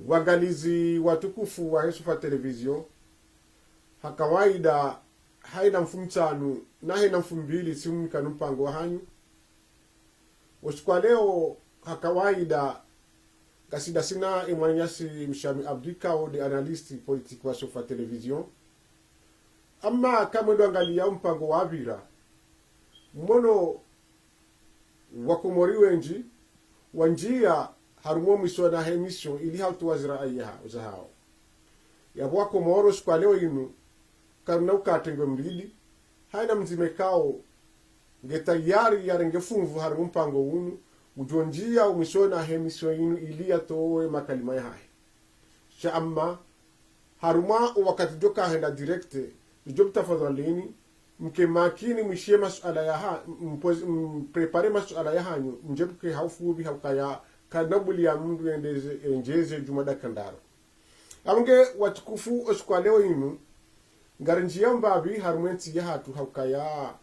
wangalizi watukufu wa Hesufa Television hakawaida haina mfumtanu na haina mfumbili siumika mpango wa hanyu usikwa leo hakawaida kasida sina imwanyasi mshami Abdika o de analysti politique wa Hesufa Television ama kama ndo angalia mpango wa Avira mmono wakumori wenji wanjia harumo mwisho na emission ili hautu wazira ayaha uzahao yabwa komoro kwa leo inu karuna ukatengo mbili haina mzimekao ngetayari yarengefunvu harumo mpango unu ujonjia mwisho na emission inu ili atowe makalima ya hai sha amma haruma wakati joka henda directe job tafadhalini mke makini mwishie masuala ya prepare masuala ya hanyu mjebuke haufubi haukaya kanabuli ya mundu enjeze jumada kandaro amunge watukufu oskwa leo inu ngarinjia mbabi harumenti ya hatu haukaya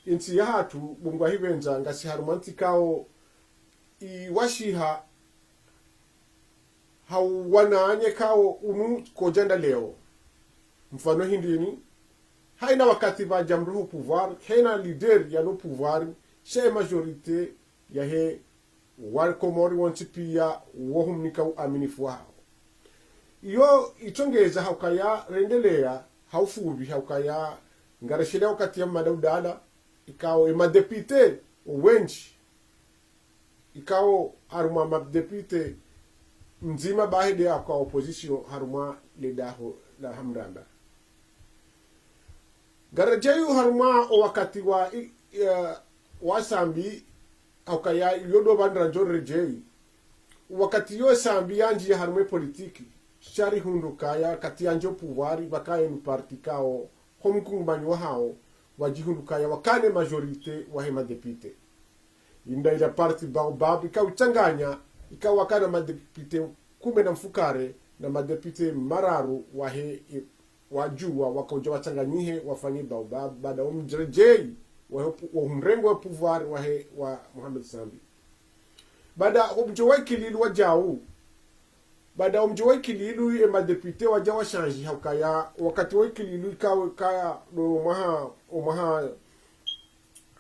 inti ya hatu bungwa hibenza ngasi harumenti kao iwashiha hauwanaanye kao unu kojanda leo mfano hindini haina wakati ba jamru pouvoir haina leader ya no pouvoir chez majorité ya he war komori wanti pia wohum nikau aminifu hao iyo itongeza haukaya rendelea haufubi haukaya ngarashile wakati ya madaudala ikao emadepite wenji ikao haruma madepite mzima bahide ya kwa opposition haruma ledaho la hamranda garajayu haruma wakati wa sambi haukaya yodo bandra jorejei wakati yo sambi yanji ya harume politiki shari hundu kaya kati yanjo pouvoir bakaye ni parti kao homkungubanyi wa hao wajihundu kaya wakane majorite wa hema depute inda ila parti baobab ikauchanganya ikawakana madepute kume na mfukare na madepute mararu wajua wakoja wachanganyihe wafanye baobab baada umjrejei wa mrengo wa pouvoir wa Mohamed Sambi baada umjowai kililu wajau baada umjowai kililu ya madepute wajawa shanji haukaya wakati wa kililu kaya do maha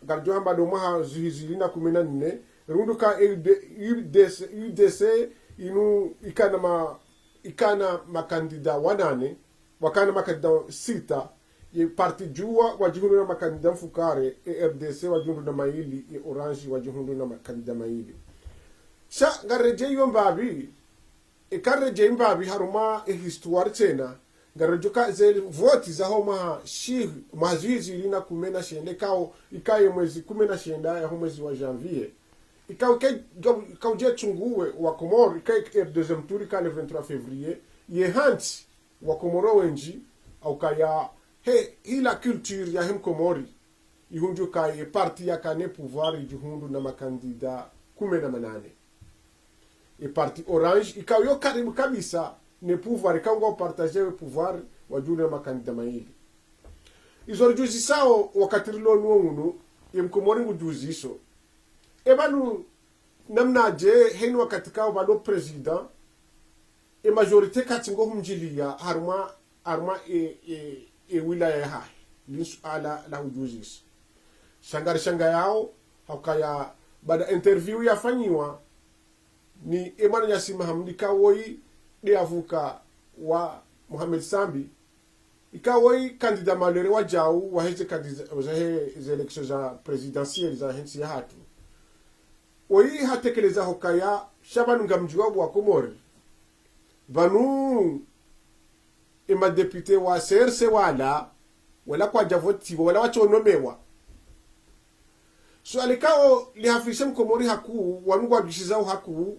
garjo hamba do maha zuhizilina 14 rundu ka UDC inu ikana makandida wanane wakana makandida sita ye parti jua wajihundu na makandida mfukare RDC wajihundu na maili ye orange wajihundu na makandida maili sha ngareje yombabi ikareje mbabi haruma histoire tena ngarejo ka zeli voti za homa shi mazizi lina kumena shende kao ikaye mwezi 10 ya mwezi wa janvier ikauje chunguwe wa Komoro ikaye deuxième tour ka le 23 février ye hanti wa Komoro wenji au kaya ila culture ya hem Komori ihunju kaya parti ya kane pouvoir jihundu na makandida 18 e parti orange ikayo karibu kabisa ne pouvoir ikaunga partager pouvoir wajuna makandida maili izorjuzi sao wakati rilo nuonu yemkomori ngujuziso ebanu namnaje henu wakati kao balo president e majorite katingo humjilia harma wilaya hai linsu ala la hujuzis shanga yao hakaya baada interview yafanyiwa ni Emmanuel Yasima Hamdi kawoi de avuka wa Mohamed Sambi ikawoi kandida malere wa jau wa heze kandida za election za presidentielle za hensi ya hatu oi hatekeleza hokaya shabanu ngamjua wa Komori banu ima depute wa CRC wala kwa javoti wala wachonomewa so alikao lihafisha Mkomori haku wanugwa bishizao haku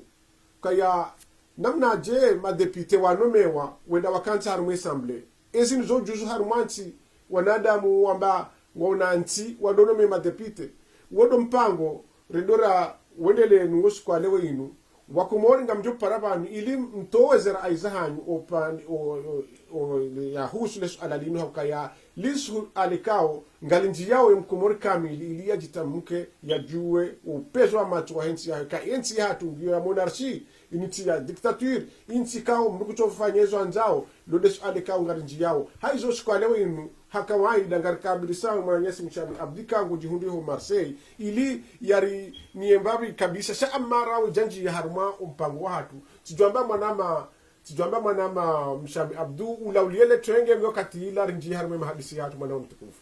kaya namna je madepite wanomewa wenda wakanti harume assemblée ezi nizo juzu harumanti wanadamu wamba ngonanti wadonome madepite wodo mpango rendora wendele nuosu kwa lewe inu wakumori ngamjo parabani ili mtowezera aizahanyu ya husulesu alalinu haukaya lisu alikao ngalinji yao ya Mkomori kamili ili ya jitamuke ya juwe upezo wa matu wa hensi ya haka hensi ya hatu ya monarchi inchi ya dictature inchi kao mrukucho fanyezo anzao lodes ale kao ngarinji yao haizo shkwalewe inu hakawaida ngarikabilisa mwanyesi mshami abdika ngujihundi ho Marseille ili yari niembabi kabisa sha amara ujanji ya haruma umpango hatu tijwamba mwanama mshami abdu ulauliele twenge wakati ila rinji haruma mahadisi hatu mwana mtukufu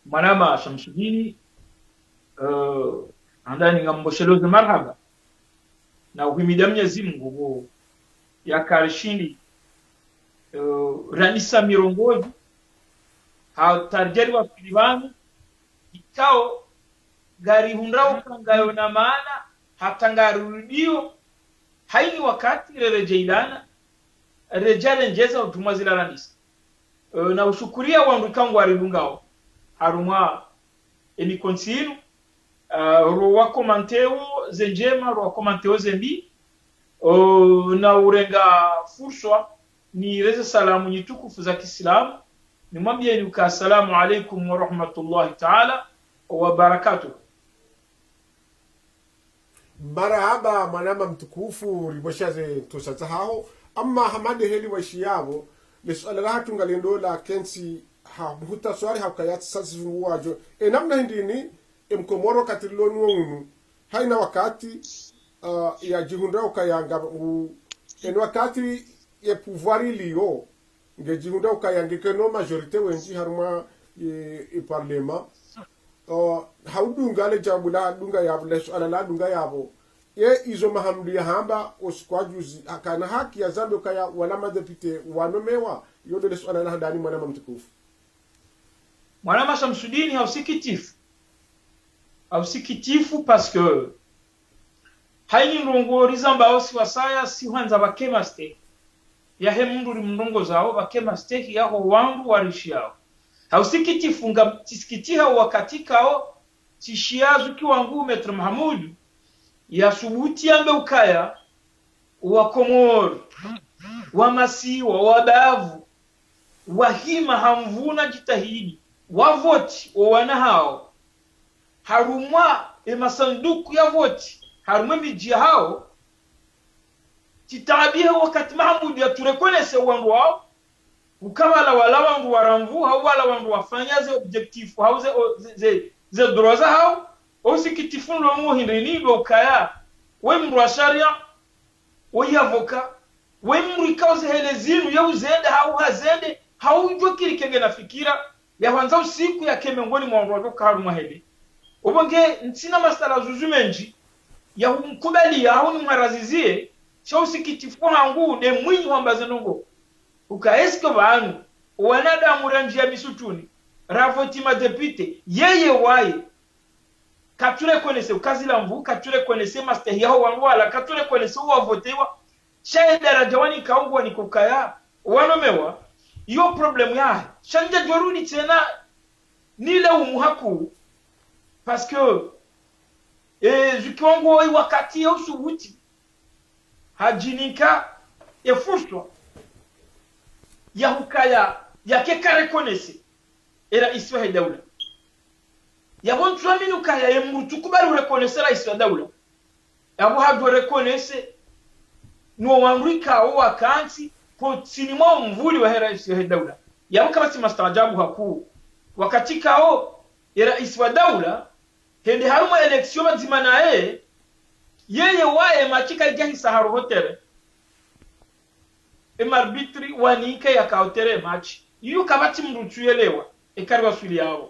mwanama Shamsuddin andani ngambosheloze marhaba na uhimida Mwenyezi Mungu yakarishindi ranisa mirongoji hautarjeri wa filibani ikao gari hundrau kangayo na maana hatangarudio haini wakati rerejeilana rejale njeza utuma zila ranisa na ushukuria wandukangu warilungao harumwa eni konsinu ruwa komanteo zenjema ruwa komanteo zembi na urenga furswa ni reze salamu nyitukufu za Kiislamu nimwambie ni assalamu alaykum wa rahmatullahi ta'ala wa barakatuh. Marahaba mwanama mtukufu riboshaze tosata hao amma hamade heli waishiyabo lesala hatu ngalendola kensi ha muhuta swali hakayat sasifu wajo namna hindini mkomoro katiloni wonu haina wakati ya jihunda ukayanga wakati ya pouvoir liyo nge jihunda ukayanga keno majorite wenji haruma parlement haudunga le jambula dunga yabo leso ala dunga yabo izo mahamdu ya hamba oskwajuzi akana haki ya zambi ukaya wala madepite wanomewa yodo leso ala hadani mwana mtukufu mwana Shamsuddin hausikitifu parce que haini ndongori zambao siwasaya sihanza bakemaste yahe mundu mndongo zao bakemaste yaho wangu warishi yao hausikitifu nga tisikitiha wakati kao tishiazu kiwangu Metro Mahamudu ya subuti ambe ukaya wa Komoro wa Masiwa wa Bavu wahima hamvuna jitahidi wavoti wana hao harumwa masanduku ya voti harumwa miji hao titabiha wakati Mahamudu ya turekonese wangu wao ukabala wala wangu waramvu hao wala wangu wafanya ze objectif hao ze droza hao osikitifu ndo muhindini ndo ukaya we mru sharia we avoka we mru ikauze helezinu ya uzende hao hazende hao ujwa kirikenge na fikira ya kwanza usiku ya kemengoni mwangu harumwa hele ubonge ntina masala zuzumenji ya mkubali ya hao ni mwarazizie sio usikitifu hangu de mwinyi wambaze nongo ukaeske banu wanadamu ranjia misutuni ravoti madepite yeye waye kature konese ukazila mvu kature konese master yao wanwala kature konese uwavotewa shaida rajawani kaungwa ni kukaya wanomewa iyo problem ya shanja jorudi tena nile umuhaku parce que zikongo wakati ya usubuti hajinika efuswa ya hukaya ya keka rekonese era iswa daula ya bontu amini ukaya ya mrutu kubali rekonese la iswa daula abo hado rekonese no wamrika o wakansi ko sinimo mvuli wa hera iswa daula ya mkabati mastajabu haku wakati kao era iswa daula hende haruma election bazima nae yeye wae machika igahi saharo hotel emarbitri wanika ya kautere match yu kabati mrutuelewa ekari wasuli yao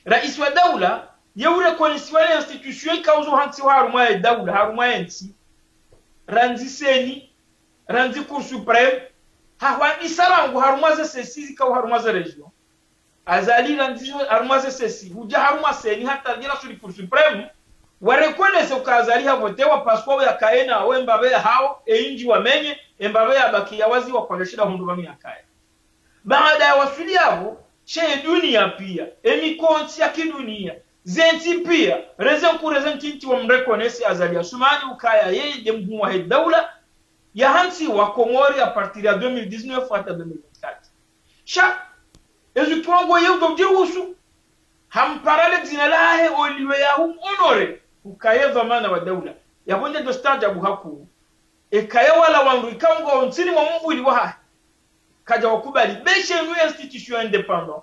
rais wa daula yeure konisiwale institution kauzo hansi wa haruma ya daula haruma enti ranzi seni ranzi cour supreme hawa isarangu haruma za sesi ka haruma za region azali ranzi haruma za sesi huja haruma seni hata jira suri cour supreme warekonese ukazali havotewa passport ya kaena wembabe hao einji wamenye embabe abaki yawazi wakoleshira hundu bami akaya baada ya wasuli yao che dunia pia emikonti ya kidunia zenti pia rezen ku rezenti wa mrekonese azali asumani ukaya yeye de mhuwa he daula ya hansi wa Komori a partir ya 2019 hata 2024 sha ezukongo yeu dobjirusu hamparale zina lahe oliwe ya honore ukaya dhamana wa daula yabonye do stajabu haku ekaya wala wandu ikango nsini wa mvu iliwa kaja wakubali beshe nu institution independent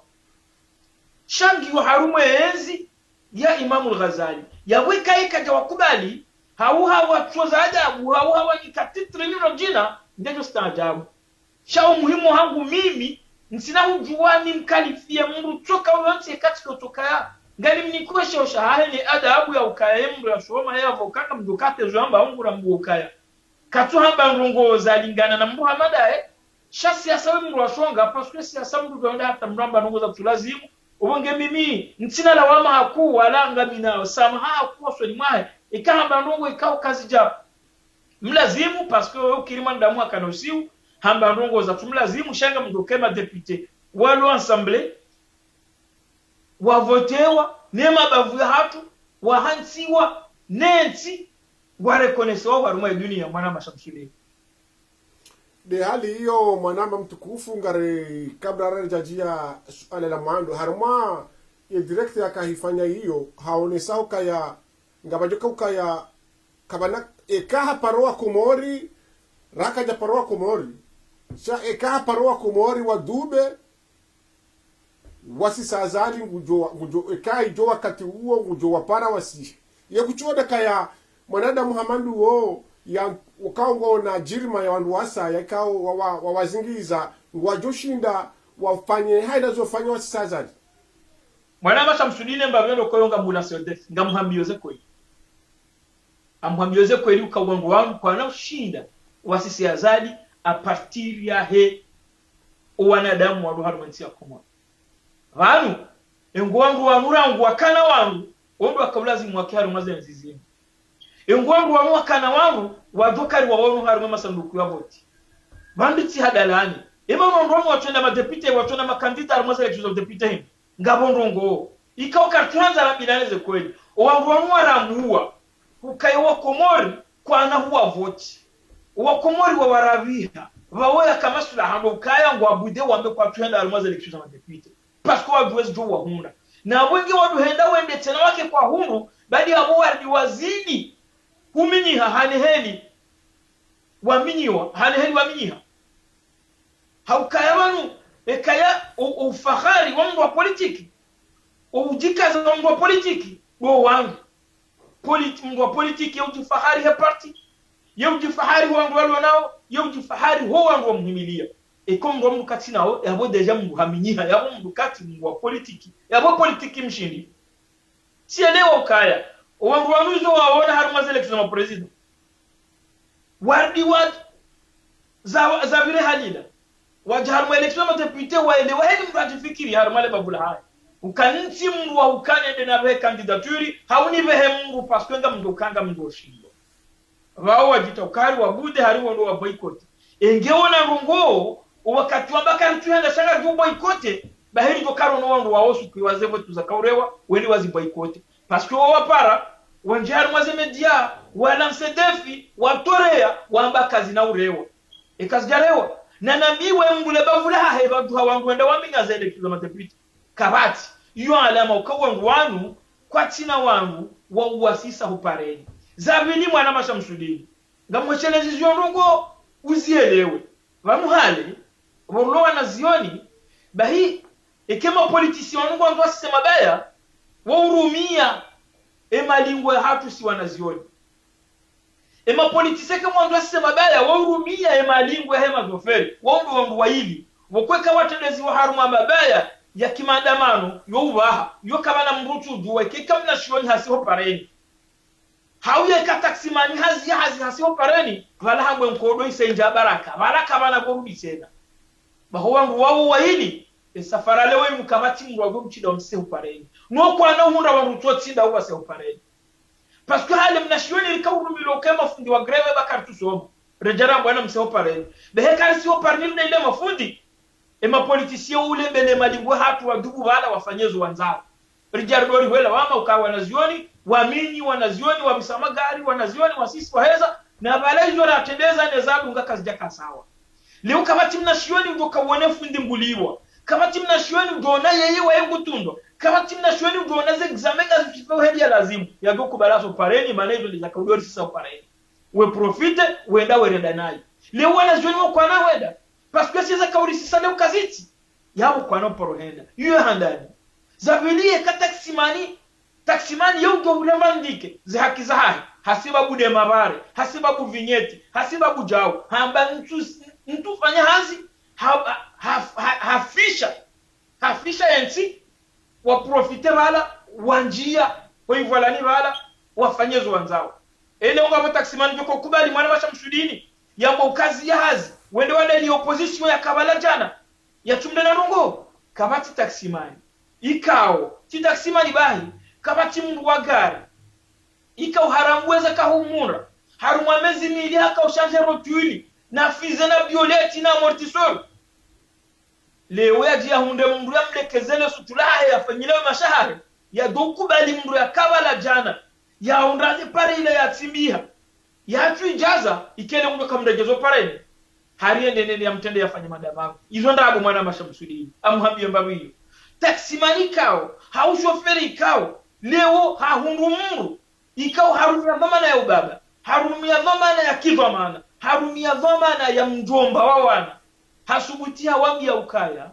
shangi wa harumu enzi ya Imam al-Ghazali yaweka ikaja wakubali hauha watuza ajabu hauha nikatitri nino jina ndejo stajabu shao muhimu hangu mimi nsina ujuwani mkalifia mru toka uyonse katika toka ya ngali mnikwesha ushahahe ni adabu ya ukaya mru ya shoma ya vokaka mdukate zwamba ungura mbukaya katu hamba nrongo zalingana na Muhammad shasi asawe mru wa shonga paswe siasa mru donda hata mramba nrongo za kutulazimu ubonge mimi ntina lawama haku wala ngamina samaha haku swali mwahe ikahamba nrongo ikao kazi ja mlazimu paske ukirima ndamu akanosiu hamba nrongo za tumlazimu shanga mdokema depute walo ensemble wavotewa nema bavu ya hatu wahansiwa nensi warekonesewa waruma ya dunia mwanama Shamsuddin. De hali hiyo mwanama mtukufu ngare kabla rejajia suala la mwando harma ya direct ya kahifanya hiyo haonesao kaya ngabajoka ukaya kabana ekaha paroa komori rakaja paroa komori sha ekaha paroa komori wa dube wasi sazali ngujo ekaha ijo wakati huo ngujo wapara wasi ya kuchuoda kaya mwanada Muhammadu wo ya ukaongo na jirma ya wandu wasa ya kao wawazingiza ngwajoshinda wafanye haida zofanya wasi sazali mwanama Shamsuddin mbavendo koyonga mula seodef ngamuhambiyoze kweli amuhambiyoze kweli ukawangu wangu kwa na ushinda wasisi azali a partir ya he wanadamu wa ruhani mansi ya kumwa vanu engwangu wanurangu wakana wangu ondo akabulazimu wakiharu maze nzizimu engwangu wanu wakana wangu wadokari wawonu haru masanduku ya voti banditi hadalani ema nondomu watwenda madepite watwenda makandida haru maze election of depute him ngabondongo ikao kartuanza la milaneze kweli owangu wanu waramuwa ukaiwa komori kwa na huwa voti wa komori wa waraviha wawe kama sula hando ukaya ngo abude wambe kwa twenda almaze election za depute parce que waduwezi jo wahunda na wengi waduhenda wende tena wake kwa hundu bali abo wardi wazidi huminyiha haneheli waminyiwa haneheli waminyiha haukaya wanu ekaya ufahari wa mndu wa politiki ujikaza wa mndu wa politiki bo wangu mndu wa politiki ya ujifahari he parti ya ujifahari wangu walo nao ya ujifahari ho wangu wa muhimilia eko mndu wa mndu kati nao yabo deja mndu haminyiha yabo mndu kati mndu wa politiki yabo politiki mshindi sielewa ukaya wangu wanuzo waona haruma election za president wardi wad za vile halila wajaharuma election za depute waelewa heli mndu ajifikiri haruma le babula haya ukanti mndu wa ukane de na be candidature hauni behe mndu paske nga mndu kanga mndu oshindo wao wajita ukari wabude hari wondo wa boycott engeona ngongo wakati wambaka mtuenda shanga du boycott baheri do karo no wondo waosu kwiwazevo tuzakaurewa weni wazi boycott paske wapara wanjaru maze media walanse defi watorea wamba kazi na urewa ekazijarewa na namiwe mbule bavula hahe badu hawangwenda wambinga zele kizo matepiti kabati iyo alama ukawangu wanu kwa tina wangu wa uwasisa hupareni zabili mwana Shamsuddin ngamwechelezi zionungo uzielewe vamuhale wolowa na zioni bahi ekema politician wangu wangu wasisema baya waurumia emalingwe hatu si wanazioni ema politician kama wangu wasisema baya waurumia emalingwe hema zoferi wangu waili wakweka watendezi wa haruma mabaya ya kimandamano youbaha yo kabana mrutu duwe kikamna shioni hasiho pareni hauye kataksimani hazi hasiho pareni wala hangwe mkodo isenja baraka bana gorubi tena baho wangu wawo wahili safara lewe mukabati mwago mchida mseho pareni no kwa na hunda wangu totsinda uba seho pareni parce que hale mnashioni likawurumilo kema fundi wa greve bakartu somo rejara bwana mseho pareni behe kali siho pareni na ile mafundi ema politisien ule mbele malingwe hatu wa dubu wala wafanyezo wanzao rijardo wela wama ukawa wanazioni waminyi wanazioni wamisamagari wanazioni wasisi waheza na balaizo na tendeza nezabu ngaka zijaka sawa leo kama timna shioni ndo kawone fundi mbuliwa kama timna shioni ndo na yeye waengu tundo kama timna shweni unaanza examen kazi kifao hadi ya lazimu ya go kubalaso pareni manejo ni zakaudori sasa pareni we profite wenda werenda nayo leo wana shweni kwa na wenda parce que c'est kauri sisa leo kaziti yao kwa no porohenda hiyo handani zabilie ka taksimani yao go ulemandike za haki za hai hasiba bude mabare hasiba bu vinyeti hasiba bu jao hamba mtu fanya hazi hafisha ensi wa profite bala wanjia kwa hivyo lani bala wafanyezo wanzao ele ngo taksimani biko kubali mwana basha msudini yambo kazi ya hazi wende wale ni opposition ya kabala jana ya tumde na rungo kabati taksimani ikao ti taksimani bahi kabati mundu wa gari ikao haramweza kahumura harumwamezi mili haka ushanje rotuli na fize na violeti na amortisseur leo ya dia hunde mundu ya mlekezele sutulahe ya fanyile mashahari ya dokubali mundu ya kabala jana ya undrazi pare ile ya timbiha ya tu ijaza ikele mundu kamrejezo pare hariye nene ya mtende yafanye madamago izo ndabo mwana mashamsudi amuhambie mbabu hiyo taksimani kao haushoferi kao leo hahundu mundu ikao harumia dhamana ya ubaba harumia dhamana ya kidhamana harumia dhamana ya mjomba wa wana hasubutia wambi ya ukaya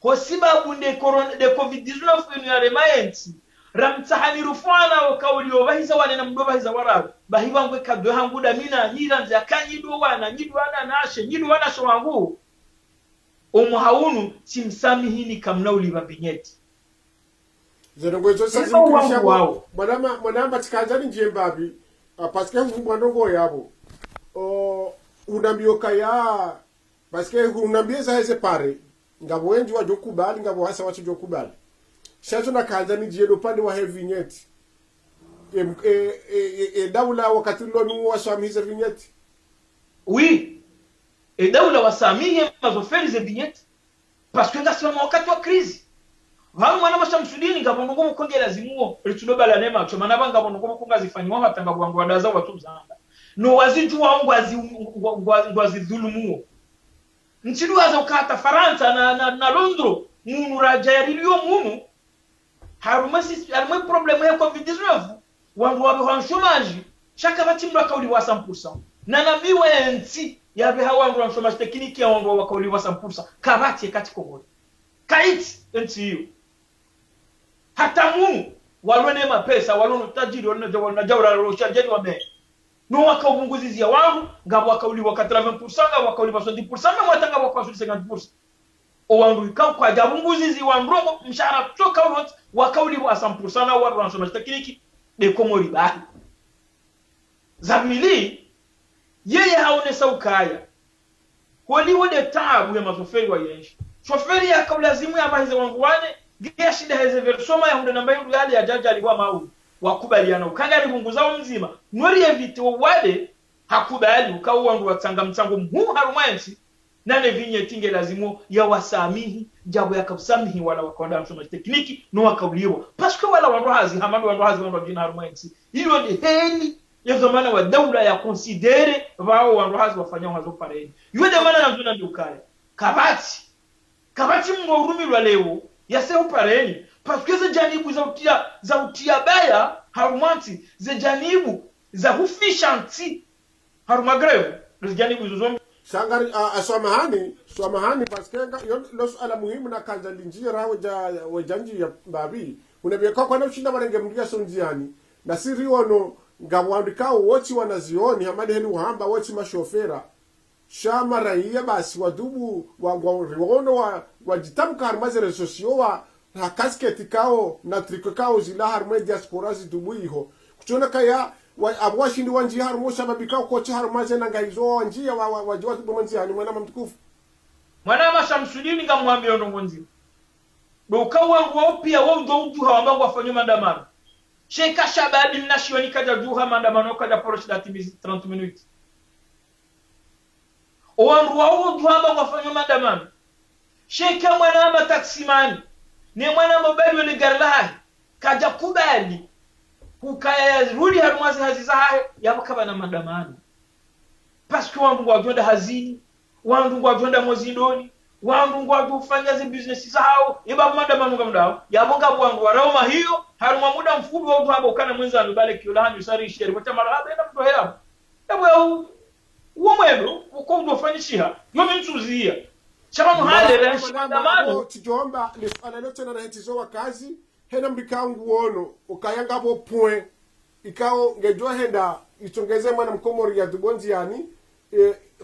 hosibabu de covid-19 ya remayensi ramtahani rufana wakaulio bahiza wane na mdoba hiza warabu bahiwa ngwe kadwe hanguda mina hira nza kanyido wana nyido wana nashe nyido wana shawangu omuhaunu simsamihini kamnauli babinyeti Zenongwezo sasa nkirisha wao mwanama tikazani njembabi parce que mwandongo yabo unambioka ya parce que unambieza heze pare ngabo wengi wajokubali ngabo hasa watu jokubali shazo na kanzani jiedo pande wa heavy vignette daula wakati lonu wasamize vignette oui daula wasamihe mazoferi ze vignette parce que ngasi wakati wa crise Vangu mwana mashamsudini ngabo ngo mukonge lazimuo rituloba la nema chomana banga ngo mukonga zifanywa hatanga bwangu wadaza watu zanga no waziju wangu azidhulumu nchidu aza ukata Faransa na Londres munu rajayarilio munu harumasi harumwe problemu ya covid-19 wangu wabe wa chômage chaka batimba kauli wa 100% na nabiwa enti yabe hawangu wa chômage tekniki ya wangu wa kauli wa 100% kabati kati komori kaiti enti hiyo hata mu walone mapesa walone tajiri walone jawra roshajeni wame no wakaubunguzizi ya wangu ngabo wakauliwa 80% ngabo wakauliwa 70% mwatanga wakwa 50% o wangu ikao kwa jabunguzizi wa ndrongo mshahara toka wote wakauliwa 100% na watu wanasoma tekniki de komori bahi zamili yeye haone saukaya holiwo de tabu ya mazoferi wa yenshi shoferi ya kaulazimu ya bahize wangu wane Gea shida heze versoma ya hunde namba yungu yale ya jaja alikuwa maulu wakubaliana ukangari bunguza mzima nweri evite wale hakubali ukawa wangu watanga mtango mhu harumwensi nane vinye tinge lazimu ya wasamihi jabu ya kabsamihi wala wakonda msoma tekniki no wakauliwa paske wala wanrohazi hamadu wanrohazi wanrojina harumwensi hiyo ni heni ya zamana wa daula ya konsidere wao wanrohazi wafanya wazo pareni yuwe mana na mzuna ndiukaya kabati mgo urumi wa leo yase upareni parce que ze janibu za utia baya harumanti ze janibu za hufishanti harumagreve ze janibu zozom sangari swamahani parce que los ala muhimu na kanza linjira wajanji ya babi unabeka kwa na ushinda barenge mndia sonjiani na siri wono ngabwandikao wochi wanazioni hamadi heli uhamba wochi mashofera shama raia basi wadubu wa wajitamka harmaze resosio wa hakasketi kao na triko kao zila harme diaspora zidubu iho kuchona kaya abwashindi wanji harmo sababi kao kocha harmaze na ngaizo wanji wajua tubomanzi hani mwana mtukufu mwana mashamsudini ngamwambie ndongonzi boka wangu wao pia wao ndo utu hawambangu wafanywe maandamano sheka shabadi mnashioni kaja juha maandamano kaja poroshi da 30 minutes owandu wao duhamba wafanywe maandamano sheka mwana ama taksimani ni mwana mobali wale garlahi kaja kubali ukaya rudi harumwazi haziza hae yabakaba na maandamano parce que wandu wajonda hazini wandu wajonda mozindoni wandu ngwa kufanya zi business zao iba manda manuga mdao yabonga bwangu warauma hiyo haruma muda mfupi wa utabo kana mwenza mbale kiola hanyu sari sheri kwa tamara enda mtu hela yabo uwo mwendo uko ndofanyisha yo mintuzia chama muhale rashidamano tijomba le analote na hetizo wakazi hena mbikangu wono ukayanga bo point ikao ngejwa henda itongeze mwana mkomori ya dubonzi yani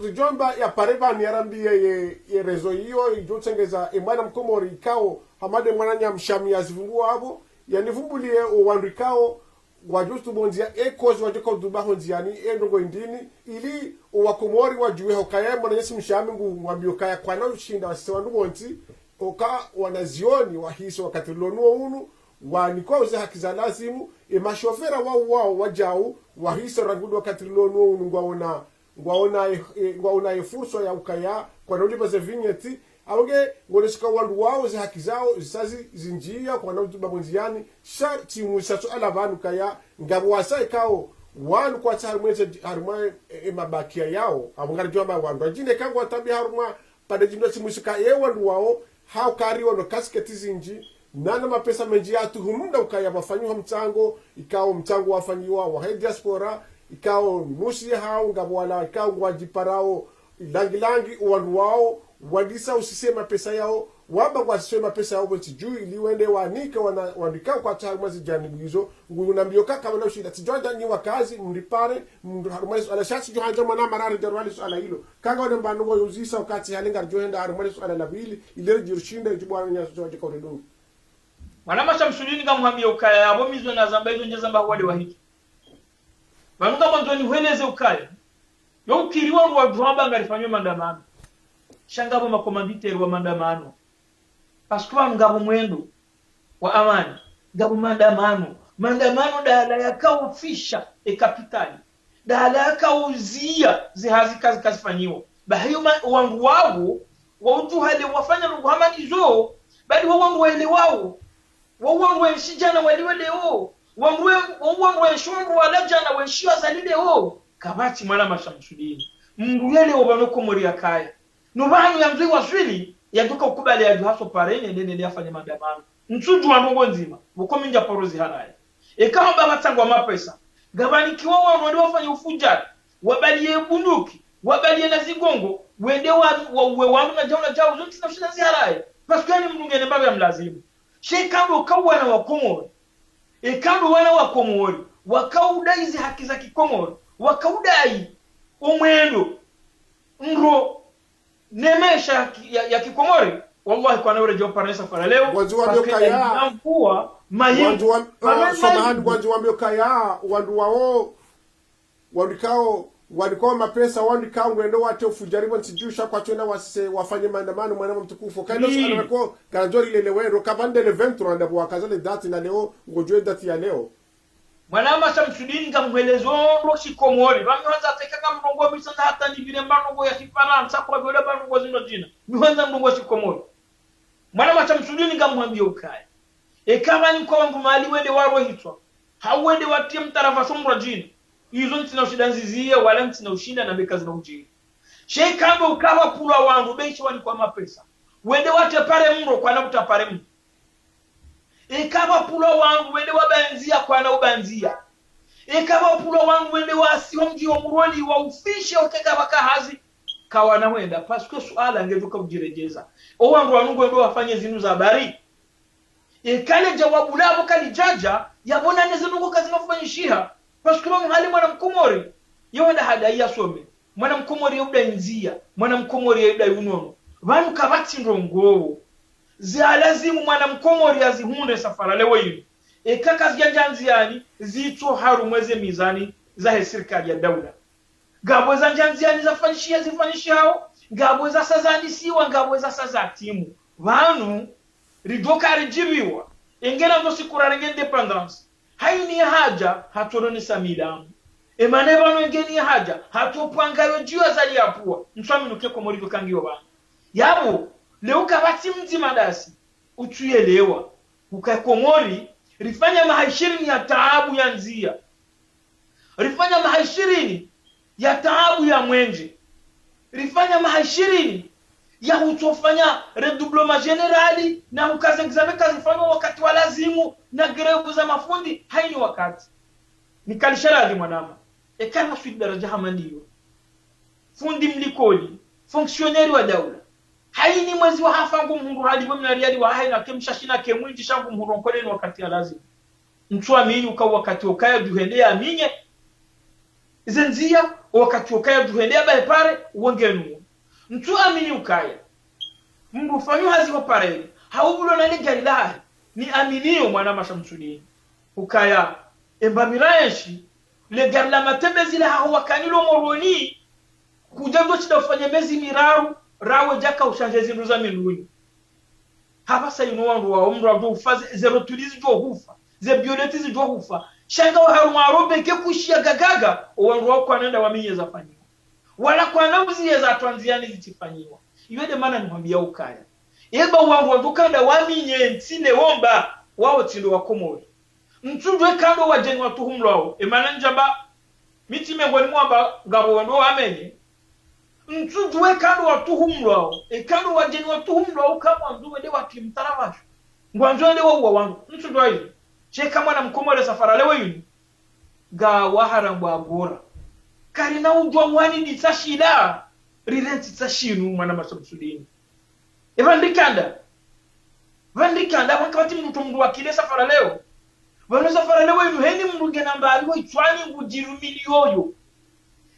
rijomba ya pareva ni arambie ye rezo hiyo ijotengeza mwana mkomori ikao hamade mwana nyamshami azivungua abo yanivumbulie uwandikao wajustu bonzia ekozi wajoko duba honziani endongo indini ili uwakomori wajuwe hokaya mwana yesi mshami ngu wambio kaya kwa na ushinda wasise wandu bonzi oka wanazioni wahiso wakati lonuo unu wanikuwa uze hakiza lazimu mashofera wao wajau wahiso rangudu wakati lonuo unu ngwaona fursa ya ukaya kwa na ulipa ze vigneti awonge ngonesika wandu wao ze haki zao zisazi zinjia kwa na utuba bonziani sharti musaso alabanu kaya ngabo wasai kao wanu kwa tsarumweze haruma mabakia yao abongari jomba wandu ajine kango atabi haruma pada jindo simusika wandu wao hao kari wono kasketi zinji nana mapesa menji atu humunda ukaya bafanyiwa mchango ikao mchango wafanyiwa wa diaspora ikao nusi hao ngabo wala ikao wajiparao langi wandu wao wadisa usisema pesa yao waba wasema pesa yao boti juu ili wende wanika wandika kwa chama zijani hizo ngunambio kaka wana ushida tijoja ni wakazi mlipare harumalizo ala shati jo hanja mwana marari jarwali ala hilo kanga wana mbango yuzisa wakati halinga joenda harumalizo ala labili ile jirushinda jibwana nya soje kwa redungu wana mashamsulini ngamwambia ukaya abo mizo na zamba hizo njezamba wale wahiki banuka mwanzoni hueleze ukaya yo ukiriwa wa dhamba ngalifanywa maandamano shangabo makomanditeri wa maandamano paskwa ngabo mwendo wa amani ngabo maandamano dala yakaufisha kapitali dala yakauzia zihazi kazi kazifanyiwa bahiyo wangu wao wautu hali wafanya ruhamani zo bali wangu wale wao wangu weshijana waliwe leo wangu weshungu wala jana weshia zalile ho kabati mwana mashamsudini mndu yale wabanoko muri yakaya nubanu ya mzee waswili yaduka ukubali ya duhaso parene ndene yafanya maandamano nchuju wa ndongo nzima bukomi nja porozi haraye kama baba tangwa mapesa gabani kiwa wano wafanya ufujari wabalie bunduki wabalie na zigongo wende wanu na jauna jao zonti na ushina ziharaye paskani mnungene mbaga ya mlazimu shekambo kawana wa komori kambo wana wa komori wakaudai hizi haki za kikomori wakaudai umwendo ngro nemesha ya kikomori wallahi kwa nawe rejea parnesa fara leo wanjuwa mkuwa mahimu samahani wanjuwa kaya wandu wao wandikao mapesa wandikao ngwendo wate ufujaribu nsijusha kwa tuena wafanye maandamano mwana mtukufu kaino sana kwa ganjori lele wero kabande le 23 ndabu wakazale dati na leo ngojwe dati ya leo mwana mashamsudini ngamwelezo roshi komori bamwanza tekanga mrongo bisanza hata ndibire mbango ya kifaransa kwa vile bango zino jina mwanza mrongo shi komori mwana mashamsudini ngamwambia ukaya kama ni kwa wangu mali wende waro hitwa hawende watie mtarafa somra jina hizo ntina ushidanzizia wala ntina ushinda na beka zina ujini shekambo ukawa pula wangu benshi wani kwa mapesa wende wate pare mro kwa na utapare mro kama pulo wangu wende wabanzia kwa na ubanzia kama pulo wangu wende wasiwa mji wa muroli wa ufishe okeka baka hazi kawana wenda paske suala ngevuka ujirejeza wangu wanungu wende wafanye zinu za bari kale jawabu labo kali jaja yabona nezinungu kazi mafanyishiha paske mwana mwana mkomori yonda hadaiya some mwana mkomori yuda nzia mwana mkomori yuda unono vanu kabati ndongo zialazimu mwana mkomori azihunde safara lewo yini kaka zijanjanziani zito harumweze mizani za serikali ya daula gabo za njanziani zifanyishia hao gabo za sazani siwa gabo za sazatimu vanu ridoka rijibiwa ingena ndo sikurarenge independence haini haja hatoroni samidamu emane vanu ingeni haja hatopangayo jiwa zali yapua nswami nuke komori kangiyo vanu yabo leo kabati mzima dasi utuelewa ukakomori rifanya mahashirini ya taabu ya nzia rifanya mahashirini ya taabu ya mwenje rifanya mahashirini ya utofanya redoublement generali na ukaze examen kazifanywa wakati wa lazimu na greve za mafundi haini wakati nikalisharazi mwanama ekana suite daraja hamandiyo fundi mlikoli fonctionnaire wa daula haini mwezi wa hafangu mhundu hali wemna riadi wa haina kemshashina kemwinti shangu mhundu nkole ni wakati ya lazimu mtu amini ukawa wakati ukaya duhendea aminye zenzia wakati ukaya duhendea bae pare uwangenu mtu amini ukaya mndu fanyu hazi wapareli haubulo na gari lahi ni aminio mwana mashamsudini ukaya embamiraeshi le gari la matembe zile hawakanilo moroni kujando chidafanya mezi miraru rawe jaka ushanje zindu za miluni hapa sayino wandu wa umru wa ufaze zero tulizi jo hufa ze bioletizi jo hufa shanga wa haru marobe ke kushia gagaga wandu wa kwa nenda wa minye za fanyiwa wala kwa namuzi za twanziani zichifanyiwa iwede mana nimwambia ukaya eba wandu wa kanda wa minye ntine womba wao tindo wa komori mtundwe kando wa jeni wa tuhumlao emana njamba miti mengoni mwamba gabo wandu wa amenye mtundwe kando wa tuhumlao kando wa jeni wa tuhumlao kama mduwe de wa kimtaravasho ngwanzo de wa wangu mtundwa hivi cheka mwana mkomole safara lewe yuni ga waharambwa agora karina ujwa mwani ditashida rirenti tashinu mwana masabsudini vandikanda wakati mtu mndu wakile safara leo vano safara leo yunu heni mndu ngena mbaliwa itwani ngujirumili yoyo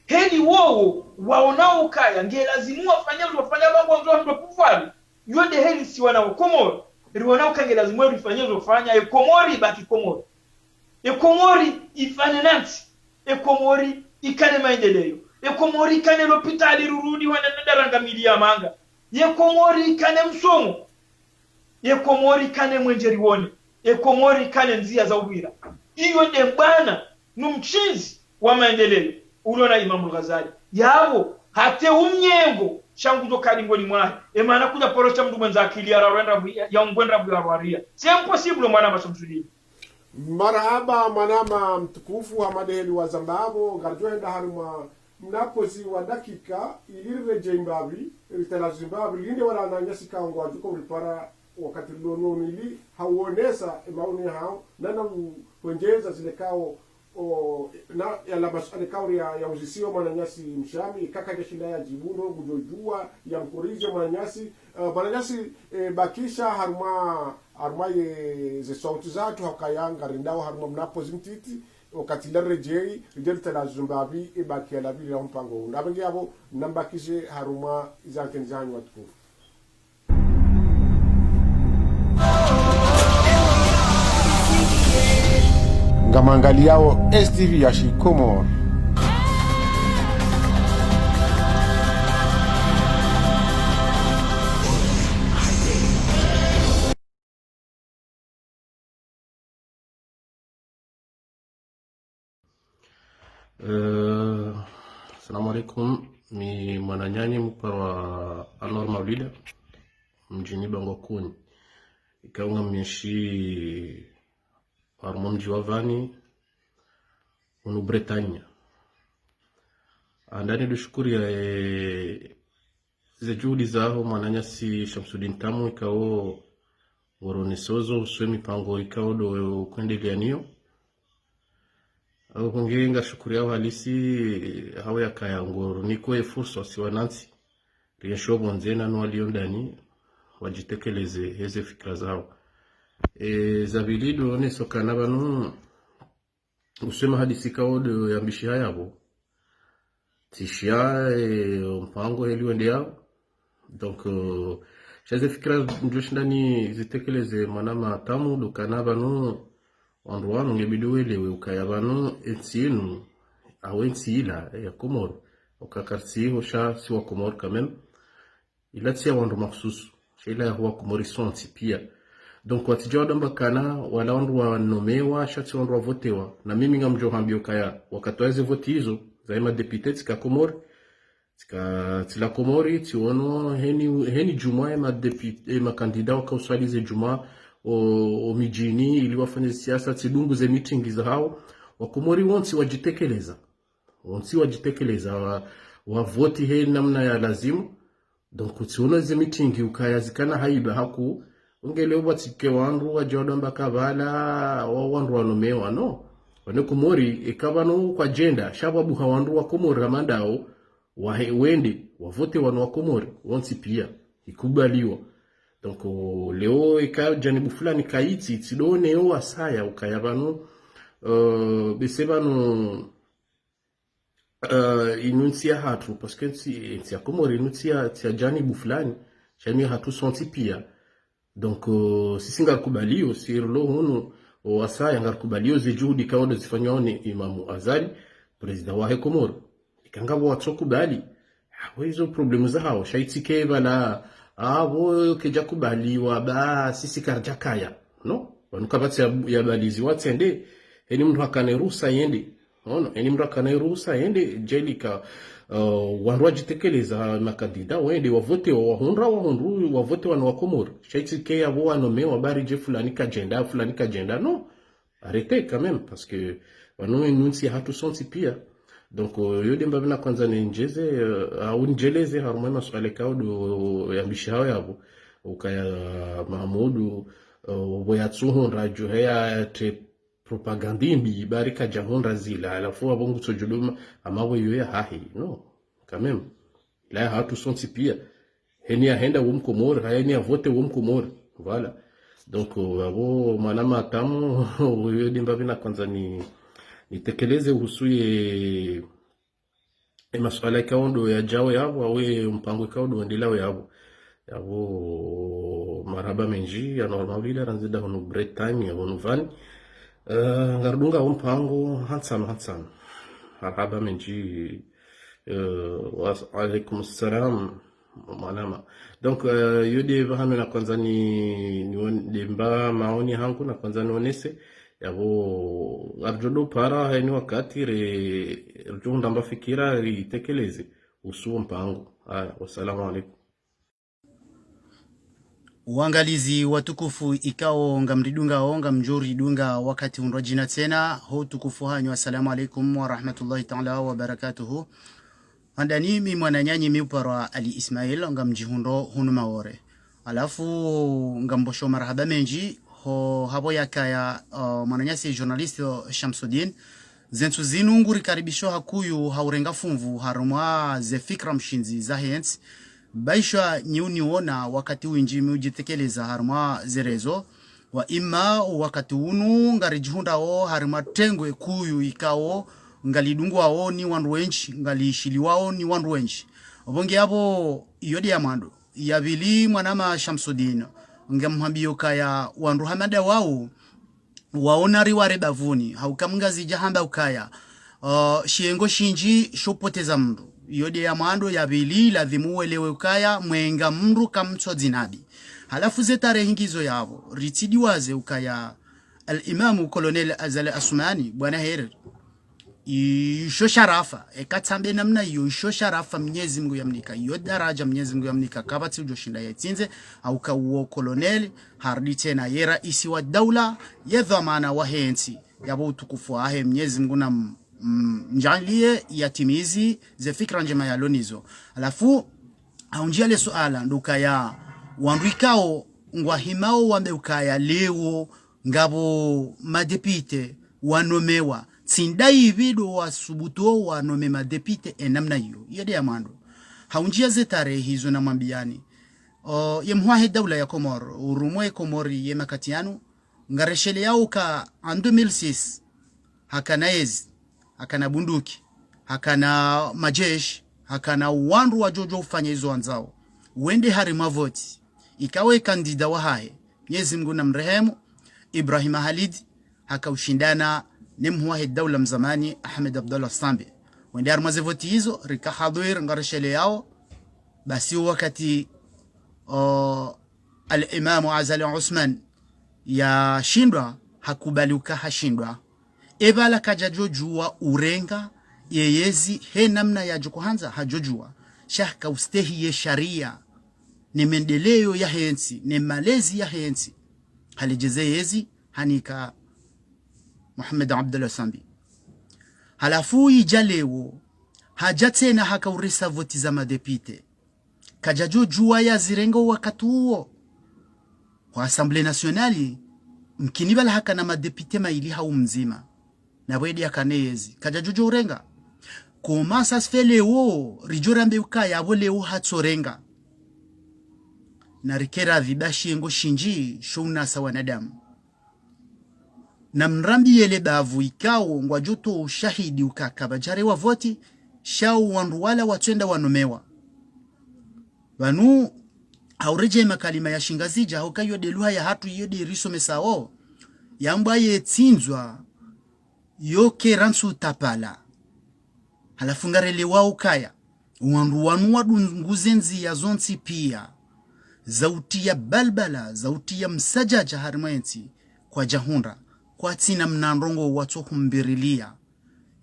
heni wowo waonao kaya nge lazimu wafanya bangu wanzo mndu kufali yonde heli siwana wakomoro riwanao kange lazimu rifanya zofanya ekomori baki komori ekomori ifane nanti ekomori ikane maendeleo ekomori ikane lopitali rurudi wanandaranga milia manga yekomori ikane msomo yekomori ikane mwenjeri wone yekomori ikane nzia za ubira iyo ndembana numchinzi wa maendeleo ulona Imam Ghazali yabo hate umnyengo shangu zo kalingoni mwahe emana kuja porosha mndu mwenza akili ya ngwenda bwaria c'est impossible mwana masumsudini marhaba manama mtukufu Hamadeli wa Zambabo garjoenda haruma mnapozi wa dakika ilirreje imbabi ritala Zimbabwe linde wala nanyasi kango wajuko ulipara wakati lono nili hauonesa maoni hao nana wenjeza zile kao na yala masale kao ya uzisio mananyasi mshami kaka jeshila ya jibuno gujojua ya mkorize mananyasi bakisha haruma ye ze sauti zatu hakayanga rindao haruma mnapozi mtiti wakati la rejei ritala Zimbabwe ibaki la bila mpango nabengi abo nambakishe haruma izankenjani watukufu Ngamangaliao STV ya Shikomor. Assalamu alaikum, mi mwananyani mpara Anwar Maulida mjini Bangokuni ikaunga mieshi haruma mji wa Vani unu Bretanya andani dushukuri ya ze juhudi zao mwananyasi Shamsuddin Tamu ikao woronesozo uswe mipango ikao do kuendelea niyo au kungenga shukuri yao halisi hao ya kaya ngoro niko fursa wasiwanansi riyashobo nzena no waliondani wajitekeleze heze fikra zao zabilido nesokana banu usema hadisi kao ya mbishi hayabo tishia mpango heliwende yao donc chaze fikra njoshindani zitekeleze manama Tamu dukana banu wanduwanu ngebiduwelewe ukaya banu ensinu au ensila ya Komoro ukakarsi hosha siwa Komoro quand même ilatia wandu maksusu shila ya huwa Komori sonsi pia donc watijua damba kana wala wandu wa nomewa shati wandu wa votewa na mimi ngamjo hambio kaya wakatoeze voti hizo zaima depute tika Komori tila Komori tiono heni juma ya makandida wakauswalize juma o mijini ili wafanye siasa tidungu ze meeting za hao wakomori wonsi wajitekeleza wa voti he namna ya lazimu donc utsiona ze meeting ukayazikana haiba haku ungele watike wandu wajodo mbaka bala wandu wanomewa no wane kumori ikabano kwa agenda shababu hawandu wa komori ramandao wende wavote wanu wa komori wonsi pia ikubaliwa donc leo ika janibu fulani kaiti tidone yo asaya ukayabano besebano inunsia hatu parce que si komori inunsia tia janibu fulani chani hatu sonti pia donc sisi ngarkubalio sirlo hunu wasaya ngarkubalio zijudi kaodo zifanyone imamu Azali president wa Komoro ikangabo watsokubali hizo problemu zao shaitike bala abo keja kubaliwa ba sisi karjakaya no wanukabati ya balizi watende eni mtu akanerusa yende no eni mtu akanerusa yende jelika wandu wajitekeleza makandida wende wavote wahundu wavote wanu wa Komoro shaitike yabo wanomewa bari je fulani kagenda no arrêtez quand même parce que wanu nunsi hatu sonti pia donc yode mbabina kwanza ninjeze au njeleze harumwe maswale kaudu ya mbishao yabo ukaya Mahmudu boyatsuhonra juheya te propagandimbi barika jahonra zila alafu abongu tsojuluma amawe yoya hahi no quand même la hatu sonti pia heni ahenda wumkomor hayani avote wumkomor voilà donc abo manama tamu yode mbabina kwanza nitekeleze uhusuye maswala kaundo ya jawo yabo awe mpango kaundo ndilao yabo marhaba menji ya normalila ranzida hono break time ya hono van ngardunga mpango hansan marhaba menji wa alaikum salam manama donc yode bahano na kwanza ni demba maoni hangu na kwanza nionese yabo arjodo para haini wakati rjunda mbafikira ritekeleze usuo mpango wassalamu alaikum. Uangalizi watukufu ikao ngamridunga onga mjuri dunga wakati unrojina tena ho tukufu hanyu assalamu alaikum wa rahmatullahi ta'ala wa barakatuhu. Andani mi mwananyanyi miupara Ali Ismail ngamjihundo hunu maore alafu ngambosho marhaba menji ho habo yakaya mwananyasi journalist Shamsuddin zentu zinu nguri karibisho hakuyu haurenga fumvu harumwa ze fikra mshinzi za hens baisha niuniona wakati winji ujitekeleza harumwa zerezo wa ima wakati unu ngarijihunda o harumwa tengwe kuyu ikao ngalidungwa o ni wandu wenchi ngalishiliwa o ni wandu wenchi obonge abo iyodi ya mando yabili mwanama Shamsuddin ngamhambio kaya wandu hamada wao waona riware bavuni haukamngazi jahamba ukaya shiengo shinji shopoteza mndu yode ya mwando ya bili ladhimu welewe ukaya mwenga mndu kamtso zinabi halafu zetare hingizo yavo ritidi waze ukaya al-imamu kolonel Azali Asumani bwana heri isho sharafa ekatambe namna iyo isho sharafa Mwenyezi Mungu yamnika iyo daraja Mwenyezi Mungu yamnika kabati ujoshinda yetinze au kauo kolonel hardi tena yera isi wa daula ya dhamana wa hensi yabo utukufu ahe Mwenyezi Mungu na mjalie yatimizi ze fikra njema ya lonizo alafu haunjia le suala nduka ya wanduikao ngwahimao wameukaya leo ngabo madepite wanomewa sindai vido wa subuto wa nome madepite enamna hiyo yede ya mando haunjia zetare hizo na mambiani yemhuahe daula ya Komoro urumwe Komori yemakatianu ngareshele yao ka en 2006 hakana yezi hakana bunduki hakana majeshi hakana wandu wa jojo ufanya hizo anzao wende harima voti ikawe kandida wa hae Mwenyezi Mungu na mrehemu Ibrahim Halid hakaushindana nemhuahe daula mzamani Ahmed Abdullah Sambe wende harima voti hizo rika hadhir ngareshele yao basi wakati al-Imamu Azali Usman ya shindwa hakubaluka hashindwa ebala kajajojua urenga yeyezi he namna ya jokohanza hajojua shaka ustehi ye sharia ni mendeleo ya hensi ni malezi ya hensi halijeze yezi hanika Muhammad Abdullah Sambi halafu ijalewo hajatena haka urisa voti za madepite kajajo jua ya zirengo wakati huo kwa Assemblée Nationale mkinibala haka na madepite maili hau mzima na wedi akanezi kajajojo urenga koma sasfe leo rijorambe ukaya abo leo hatsorenga na rikera vibashi ngo shinji shona sa wanadamu na mrambi yele bavu ikao ngwa joto ushahidi ukakabajare wa voti shao wanruwala watwenda wanomewa wanu haureje makalima ya shingazija haukayo deluha ya hatu yode risome sao yamba yetsinzwa yoke ransu tapala halafungarele wao kaya wandu wanu wadunguzenzi ya zonsi pia zauti ya balbala zauti ya msajaja harimwensi kwa jahunra kwa tina mnandrongo watokumbirilia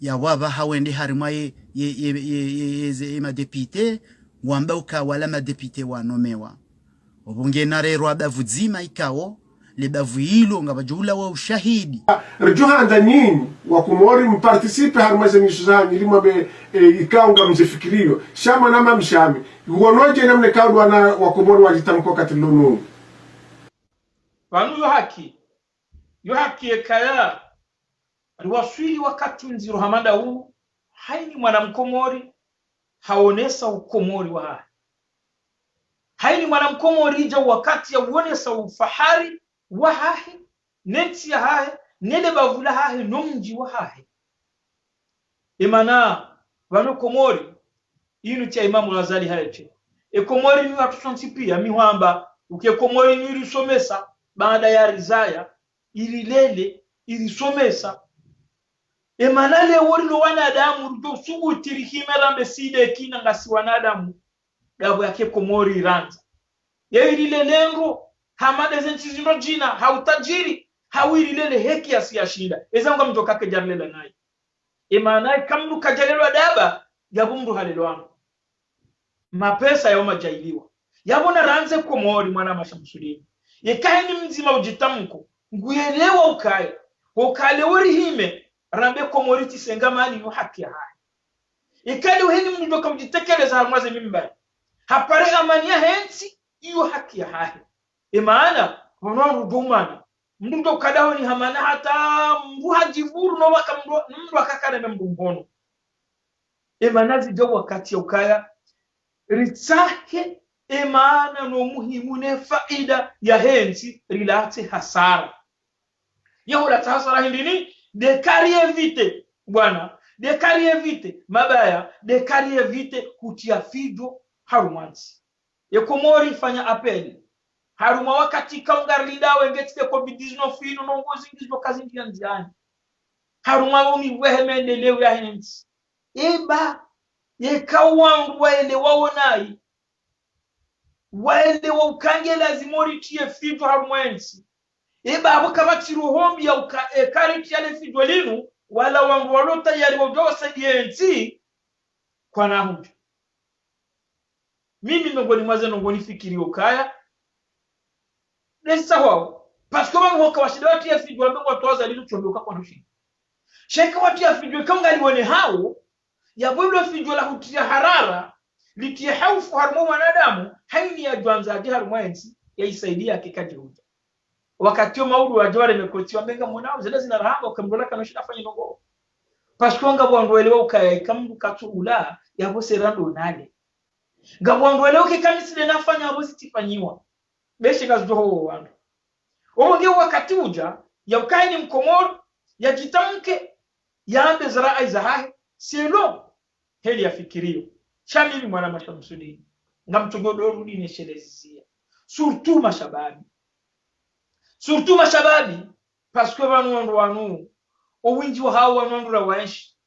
ya waba hawende harimwaye ye madepite wambauka wala madepite wanomewa wabunge narero abavudzima ikao lebavu hilo ngabajula wa ushahidi rjuha anda nyinyi wakumori mpartisipe harmaze nishuzani ilima be ikao nga mzifikirio shama nama mshami uonoje namne kao wana wakumori wajitamko katilunu wanu yo haki ekaya aliwaswili wakati mziro hamanda huu haini mwanamkomori haonesa ukomori wa hae haini mwanamkomori ija wakati ya uonesa ufahari wa hae neti ya hae nele bavula hae nomji wa hae imana wano komori inu tia Imamu Ghazali haeche komori ni watu sonti miwamba uke komori ni irisomesa baada ya rizaya irilele irisomesa emanale worilo wanadamu rujo sugu tirihimela mbeside kina ngasi wanadamu gabo yake komori iranza irilele hamade zenchizindo jina hautajiri hawirilele heki asiyashinda ezanga mtokake jarlela nayi emanai kamnu kajalelwa daba gabumru halelwangu mapesa yao majailiwa yabona ranze komori mwana mashamsulini yekaini mzima ujitamko nguyelewa ukale wori hime rambe komori tisengamani yo haki hai ikali uheni mndoka mjitekeleza harmaze mimba hapare amania hensi iyo haki hai maana wono rudumana mndoka kadaho ni hamana hata mbuhajivuru no waka mndo akakana mbumbono maana zijo wakati ukaya ritsahe maana no muhimu ne faida ya hensi rilate hasara yahola hasara hindini de carrière vite bwana de carrière vite mabaya de carrière vite kutia fido harumansi komori fanya apeli haruma wakati kaungarlinda wengetse covid-19 fino no ngozi ngizo kazi ndianziani haruma uni wehemende lewe ya hensi yekawangu waende waonai waende waukange lazimori tie fido harumwensi abo kabachiro hombi ya kariti yale fido linu wala wangu walota yali wajose dienzi kwa nahuja mimi nongoni mwaze nongoni fikiri ukaya nesa wao pasko wangu waka washida watu ya fido wabengwa toza lilu chombe kwa nushi sheka watu ya fido kanga liwone hao ya bwilo fido la hutia harara litie haufu harmo wanadamu haini ya juanza harumwensi ya isaidia kikaji huja wakati maudu wa jware mekotiwa menga mwanao zile zinarahanga ukamdola kanoshida fanya nongo paskonga bwangwelewa ukaya kamdu katu ula yabo serando nale ngabwangwelewa kikamisi nafanya abo sitifanyiwa beshi ngazoho wandu onge wakati uja ya ukaini mkomoro ya jitamke yaambe zaraa izahahi selo heli ya fikirio shamili mwana mashamsudini ngamtogodoru dine shelezia surtout mashababi paske wanu owinji wa hawa wanu la waishi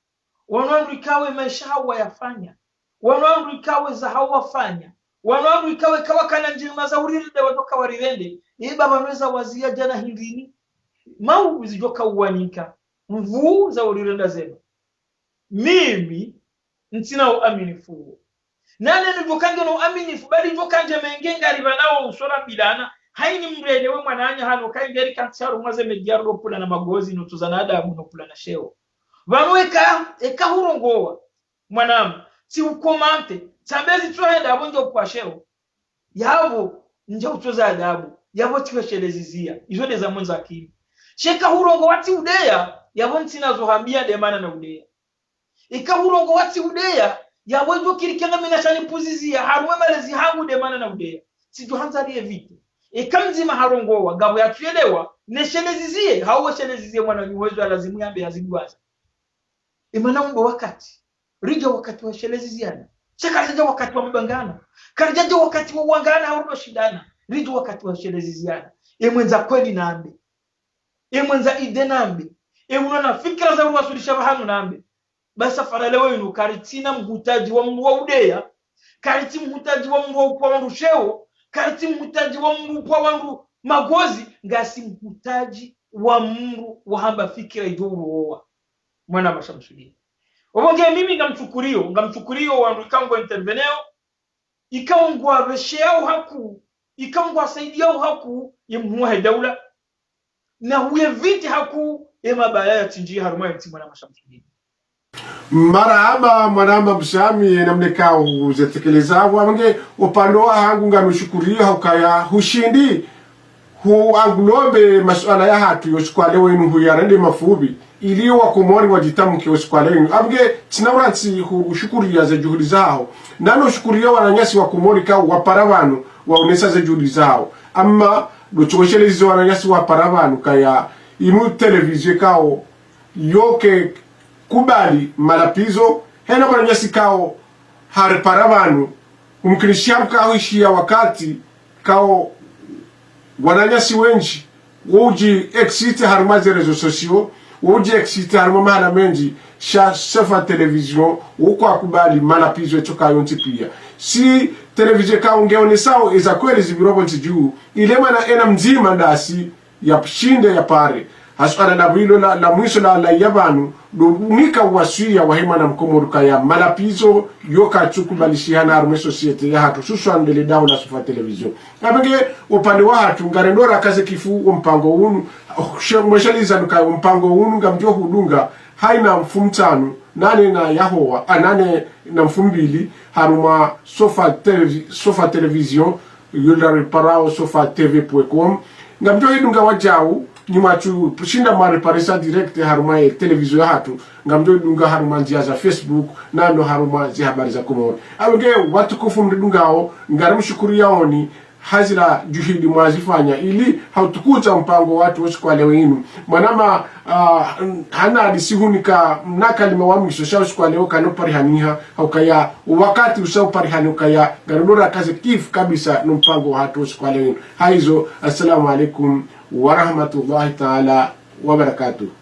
wanu ikawe maisha hawa yafanya wanu ikawe za hawa fanya wanu ikawe kawa kana njima za uriride wadoka warirende baba nweza wazia jana hindini mau zijoka uwanika mvuu za urirenda zema mimi ntina uaminifu nane nivokange no uaminifu bali vokanje mengenga ribanao usora bilana haini mrelewe mwananya hano kaingeri kansaru mwaze mediaro pula na magozi nutuzanada abu no pula na sheo vanweka eka hurongowa mwanamu si ukomante sabezi tuenda abonjo kwa sheo yabo nje utoza adabu yabo tiweshelezizia izo de za mwanza akili sheka hurongo wati udeya yabo ntina zohambia de mana na udeya ika hurongo wati udeya yabo njo kirikanga mina shani puzizia harwe malezi hangu de mana na udeya sijo hanzari evite ikamzima harongo wa gabo yatuelewa neshelezizie hawo shelezizie mwana nyuwezo lazimu yambe yazigwaza imana mbo wakati rija wakati wa sheleziziana sheka rija wakati wa mbangana karija wakati wa wangana au shindana rija wakati wa sheleziziana mwenza kweli nambe mwenza ide nambe unaona fikra za wasulisha bahanu nambe basa faralewe inu karitina mhutaji wa mru wa udeya kariti mhutaji wa mru wa upwa wangu sheo kariti mhutaji wa mru upwa wangu magozi ngasi mhutaji wa mru wa hamba fikra iduru owa mwana mashamshudia obonge mimi ngamchukurio wangu ikango interveneo ikangwa besheo haku ikangwa saidiao haku yemhuwa daula na huye viti haku mabaya ya tinjia haruma ya mwana mashamshudia marahaba mwanama mshami namneka uzetekeleza wange upandoa hangu ngamshukurio hakaya hushindi angulombe masuala ya hatu yoshikwale wenu huyarende mafubi iliyo wakomori wajitamke yoshikwale wenu abge tinauransi hushukuria za juhudi zao nano shukuria wananyasi wakomori ka waparavanu waonesa za juhudi zao amma dochokoshelezi wananyasi waparavanu kaya inu televizio kao yoke kubali malapizo hena wananyasi kao hareparavanu umkinishia mkahuishia wakati kao wananyasi wenji woji exite haruma ze rezo sosio woji exite haruma mahala menji sefa television uko akubali malapizo etoka yonti pia si television ka ungeone sao eza kweli zibirobo ntijuu ilema na ena mzima ndasi ya shinde ya pare hasana na bilo la mwisho la yabanu do unika wasuya wahema na mkomoruka ya malapizo yoka chukubalishihana harume societe ya hatu susu andele dawo na sufa television abenge upande wa hatu ngarendora kaze kifu mpango unu mweshaliza nuka mpango unu ngamjo hudunga haina mfumtanu nane na yahowa anane na mfumbili haruma sofa television yula reparao sofa tv.com ngamjo hidunga wajau nyuma chu shinda mare paresa direct haruma ya television hatu ngamjo dunga haruma njia za Facebook nando haruma zi habari za Komoro abenge watu kufu mdungao ngaramshukuru yaoni hazila juhidi mwazifanya ili hautukuta mpango watu wasikwale wenu mwanama hana adisihunika mnakalima wa mwisho shao sikwale wakano parihaniha haukaya wakati usao parihani ukaya garudora kazi kifu kabisa mpango watu wasikwale wenu haizo assalamu alaikum wa rahmatullahi ta'ala wa barakatuh.